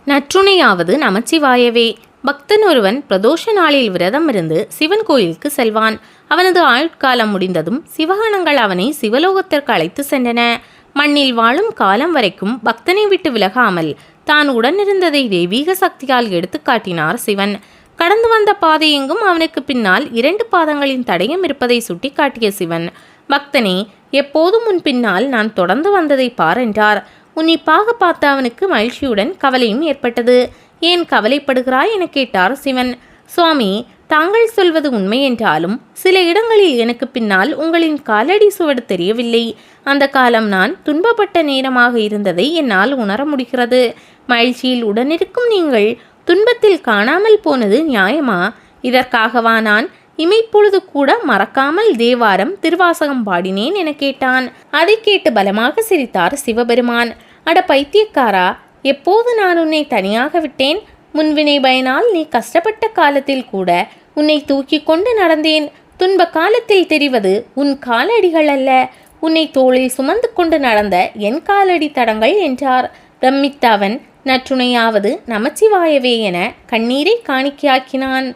நற்றுணையாவது நமச்சிவாயவே. பக்தன் ஒருவன் பிரதோஷ நாளில் விரதம் இருந்து சிவன் கோயிலுக்கு செல்வான். அவனது ஆயுட்காலம் முடிந்ததும் சிவகணங்கள் அவனை சிவலோகத்திற்கு அழைத்து சென்றன. மண்ணில் வாழும் காலம் வரைக்கும் பக்தனை விட்டு விலகாமல் தான் உடனிருந்ததை தெய்வீக சக்தியால் எடுத்து காட்டினார் சிவன். கடந்து வந்த பாதை எங்கும் அவனுக்கு பின்னால் 2 பாதங்களின் தடயம் இருப்பதை சுட்டி காட்டிய சிவன், பக்தனே, எப்போதும் உன் பின்னால் நான் தொடர்ந்து வந்ததை பார் என்றார். உன்னிப்பாக பார்த்த அவனுக்கு மகிழ்ச்சியுடன் கவலையும் ஏற்பட்டது. ஏன் கவலைப்படுகிறாய் என கேட்டார் சிவன். சுவாமி, தாங்கள் சொல்வது உண்மை என்றாலும் சில இடங்களில் எனக்கு பின்னால் உங்களின் காலடி சுவடு தெரியவில்லை. அந்த காலம் நான் துன்பப்பட்ட நேரமாக இருந்ததை என்னால் உணர முடிகிறது. மகிழ்ச்சியில் உடனிருக்கும் நீங்கள் துன்பத்தில் காணாமல் போனது நியாயமா? இதற்காகவா நான் இமைப்பொழுது கூட மறக்காமல் தேவாரம் திருவாசகம் பாடினேன் என கேட்டான். அதை கேட்டு பலமாக சிரித்தார் சிவபெருமான். அட பைத்தியக்காரா, எப்போது நான் உன்னை தனியாக விட்டேன்? முன்வினை பயனால் நீ கஷ்டப்பட்ட காலத்தில் கூட உன்னை தூக்கி கொண்டு நடந்தேன். துன்ப காலத்தில் தெரிவது உன் காலடிகள் அல்ல, உன்னை தோளில் சுமந்து கொண்டு நடந்த என் காலடி தடங்கள் என்றார். பிரமித்த அவன் நற்றுணையாவது நமச்சிவாயவே என கண்ணீரை காணிக்கையாக்கினான்.